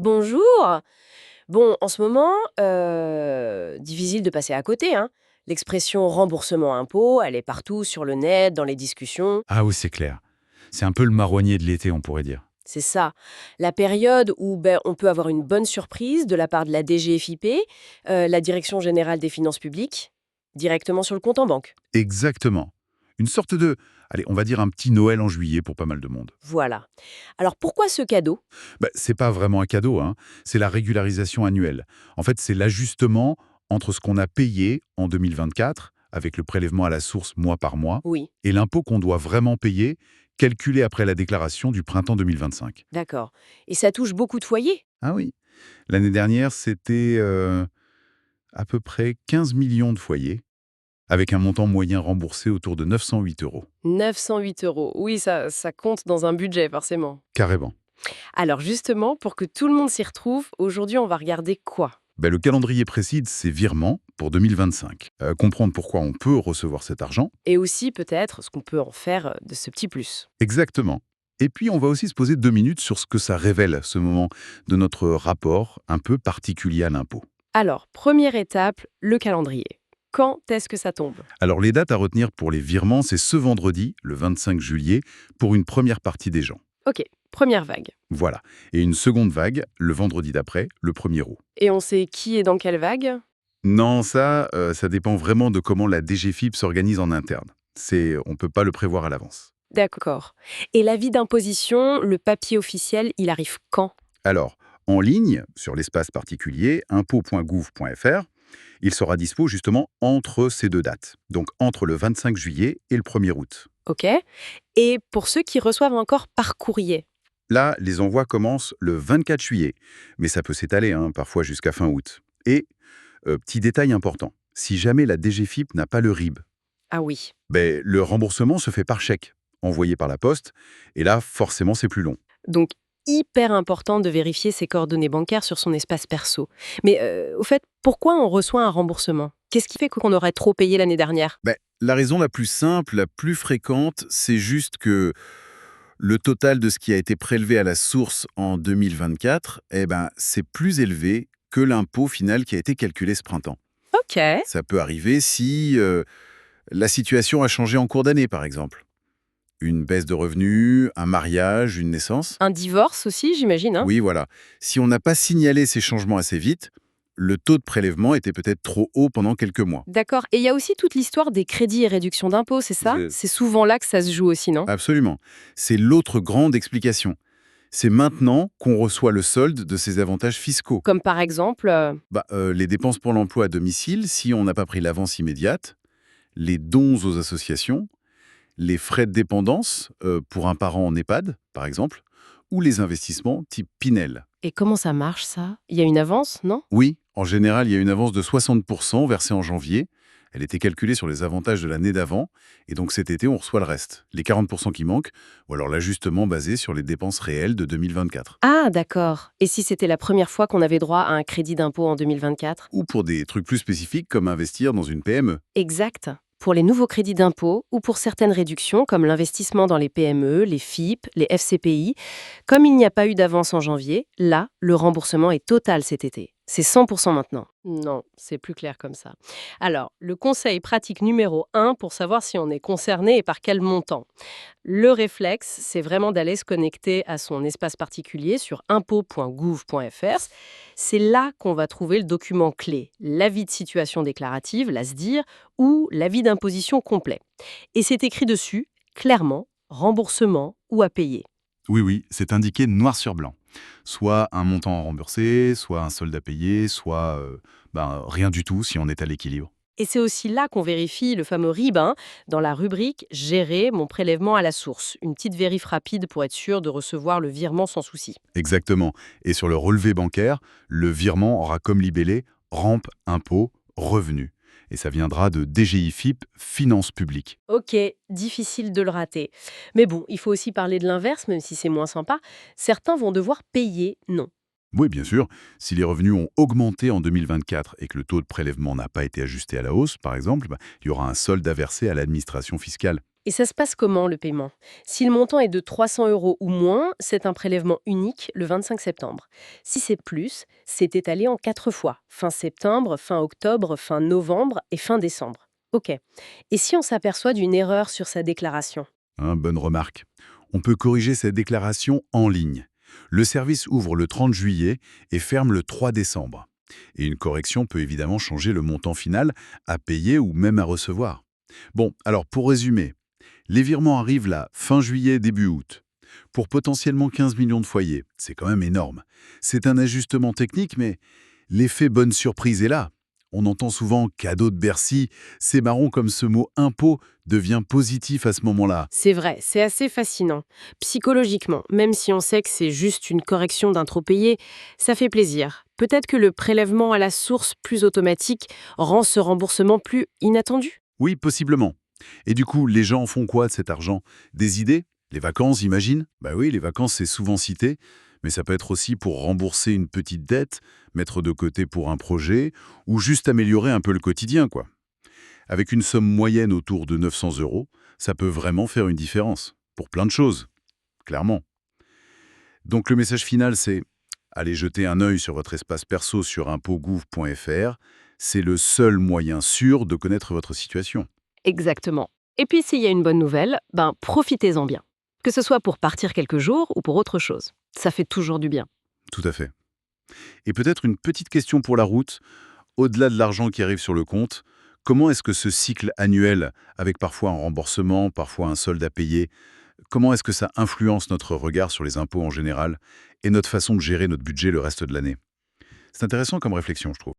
Bonjour. Bon, en ce moment, difficile de passer à côté, hein. L'expression remboursement impôt, elle est partout sur le net, dans les discussions. Ah oui, c'est clair. C'est un peu le marronnier de l'été, on pourrait dire. C'est ça. La période où on peut avoir une bonne surprise de la part de la DGFiP, la Direction générale des finances publiques, directement sur le compte en banque. Exactement. Une sorte de, allez, on va dire un petit Noël en juillet pour pas mal de monde. Voilà. Alors pourquoi ce cadeau? C'est pas vraiment un cadeau, hein. C'est la régularisation annuelle. En fait, c'est l'ajustement entre ce qu'on a payé en 2024, avec le prélèvement à la source mois par mois, Oui, et l'impôt qu'on doit vraiment payer, calculé après la déclaration du printemps 2025. d'accord. Et ça touche beaucoup de foyers? Ah oui. L'année dernière, c'était à peu près 15 millions de foyers, avec un montant moyen remboursé autour de 908 euros. 908 euros. Oui, ça compte dans un budget, forcément. Carrément. Alors justement, pour que tout le monde s'y retrouve, aujourd'hui, on va regarder quoi? Le calendrier précise ses virements pour 2025. Comprendre pourquoi on peut recevoir cet argent. Et aussi peut-être ce qu'on peut en faire de ce petit plus. Exactement. Et puis, on va aussi se poser 2 minutes sur ce que ça révèle, ce moment de notre rapport un peu particulier à l'impôt. Alors, première étape, le calendrier. Quand est-ce que ça tombe? Alors, les dates à retenir pour les virements, c'est ce vendredi, le 25 juillet, pour une première partie des gens. Ok, première vague. Voilà. Et une seconde vague, le vendredi d'après, le 1er août. Et on sait qui est dans quelle vague? Non, ça dépend vraiment de comment la DGFiP s'organise en interne. On ne peut pas le prévoir à l'avance. D'accord. Et l'avis d'imposition, le papier officiel, il arrive quand? Alors, en ligne, sur l'espace particulier, impôt.gouv.fr, il sera dispo justement entre ces deux dates, donc entre le 25 juillet et le 1er août. Ok. Et pour ceux qui reçoivent encore par courrier? Là, les envois commencent le 24 juillet, mais ça peut s'étaler, hein, parfois jusqu'à fin août. Et, petit détail important, si jamais la DGFiP n'a pas le RIB, Ah oui. le remboursement se fait par chèque, envoyé par la poste, et là, forcément, c'est plus long. Donc, hyper important de vérifier ses coordonnées bancaires sur son espace perso. Mais au fait, pourquoi on reçoit un remboursement? Qu'est-ce qui fait qu'on aurait trop payé l'année dernière? La raison la plus simple, la plus fréquente, c'est juste que le total de ce qui a été prélevé à la source en 2024, c'est plus élevé que l'impôt final qui a été calculé ce printemps. Ok. Ça peut arriver si la situation a changé en cours d'année, par exemple. Une baisse de revenus, un mariage, une naissance. Un divorce aussi, j'imagine, hein? Oui, voilà. Si on n'a pas signalé ces changements assez vite, le taux de prélèvement était peut-être trop haut pendant quelques mois. D'accord. Et il y a aussi toute l'histoire des crédits et réductions d'impôts, c'est ça? C'est- C'est souvent là que ça se joue aussi, non? Absolument. C'est l'autre grande explication. C'est maintenant qu'on reçoit le solde de ces avantages fiscaux. Comme par exemple, Les dépenses pour l'emploi à domicile, si on n'a pas pris l'avance immédiate, les dons aux associations, les frais de dépendance pour un parent en EHPAD, par exemple, ou les investissements type Pinel. et comment ça marche ça? Il y a une avance, non? Oui, en général, il y a une avance de 60% versée en janvier. Elle était calculée sur les avantages de l'année d'avant, et donc cet été, on reçoit le reste, les 40% qui manquent, ou alors l'ajustement basé sur les dépenses réelles de 2024. Ah, d'accord. Et si c'était la première fois qu'on avait droit à un crédit d'impôt en 2024? Ou pour des trucs plus spécifiques comme investir dans une PME. Exact. Pour les nouveaux crédits d'impôt ou pour certaines réductions comme l'investissement dans les PME, les FIP, les FCPI, comme il n'y a pas eu d'avance en janvier, là, le remboursement est total cet été. C'est 100% maintenant. Non, c'est plus clair comme ça. Alors, le conseil pratique numéro 1 pour savoir si on est concerné et par quel montant. Le réflexe, c'est vraiment d'aller se connecter à son espace particulier sur impôt.gouv.fr. C'est là qu'on va trouver le document clé, l'avis de situation déclarative, l'ASDIR, ou l'avis d'imposition complet. Et c'est écrit dessus, clairement, remboursement ou à payer. Oui, oui, c'est indiqué noir sur blanc. Soit un montant remboursé, soit un solde à payer, soit rien du tout si on est à l'équilibre. Et c'est aussi là qu'on vérifie le fameux RIB, hein, dans la rubrique Gérer mon prélèvement à la source. Une petite vérif rapide pour être sûr de recevoir le virement sans souci. Exactement. Et sur le relevé bancaire, le virement aura comme libellé rampe, impôt, revenu. Et ça viendra de DGIFIP, Finances publiques. Ok, difficile de le rater. Mais bon, il faut aussi parler de l'inverse, même si c'est moins sympa. Certains vont devoir payer non. Oui, bien sûr, si les revenus ont augmenté en 2024 et que le taux de prélèvement n'a pas été ajusté à la hausse, par exemple, il y aura un solde à verser à l'administration fiscale. Et ça se passe comment, le paiement? Si le montant est de 300 euros ou moins, c'est un prélèvement unique le 25 septembre. Si c'est plus, c'est étalé en 4 fois. Fin septembre, fin octobre, fin novembre et fin décembre. OK. Et si on s'aperçoit d'une erreur sur sa déclaration? Hein, bonne remarque. On peut corriger cette déclaration en ligne. Le service ouvre le 30 juillet et ferme le 3 décembre. Et une correction peut évidemment changer le montant final à payer ou même à recevoir. Bon, alors pour résumer, les virements arrivent là, fin juillet, début août. Pour potentiellement 15 millions de foyers, c'est quand même énorme. C'est un ajustement technique, mais l'effet bonne surprise est là. On entend souvent cadeau de Bercy, c'est marrant comme ce mot impôt devient positif à ce moment-là. C'est vrai, c'est assez fascinant. Psychologiquement, même si on sait que c'est juste une correction d'un trop payé, ça fait plaisir. Peut-être que le prélèvement à la source plus automatique rend ce remboursement plus inattendu? Oui, possiblement. Et du coup, les gens en font quoi de cet argent? Des idées? Les vacances, j'imagine? Bah oui, les vacances, c'est souvent cité, mais ça peut être aussi pour rembourser une petite dette, mettre de côté pour un projet, ou juste améliorer un peu le quotidien, quoi. Avec une somme moyenne autour de 900 euros, ça peut vraiment faire une différence. Pour plein de choses, clairement. Donc le message final, c'est allez jeter un œil sur votre espace perso sur impôts.gouv.fr. C'est le seul moyen sûr de connaître votre situation. Exactement. Et puis s'il y a une bonne nouvelle, ben profitez-en bien. Que ce soit pour partir quelques jours ou pour autre chose. Ça fait toujours du bien. Tout à fait. Et peut-être une petite question pour la route. Au-delà de l'argent qui arrive sur le compte, comment est-ce que ce cycle annuel, avec parfois un remboursement, parfois un solde à payer, comment est-ce que ça influence notre regard sur les impôts en général et notre façon de gérer notre budget le reste de l'année? C'est intéressant comme réflexion, je trouve.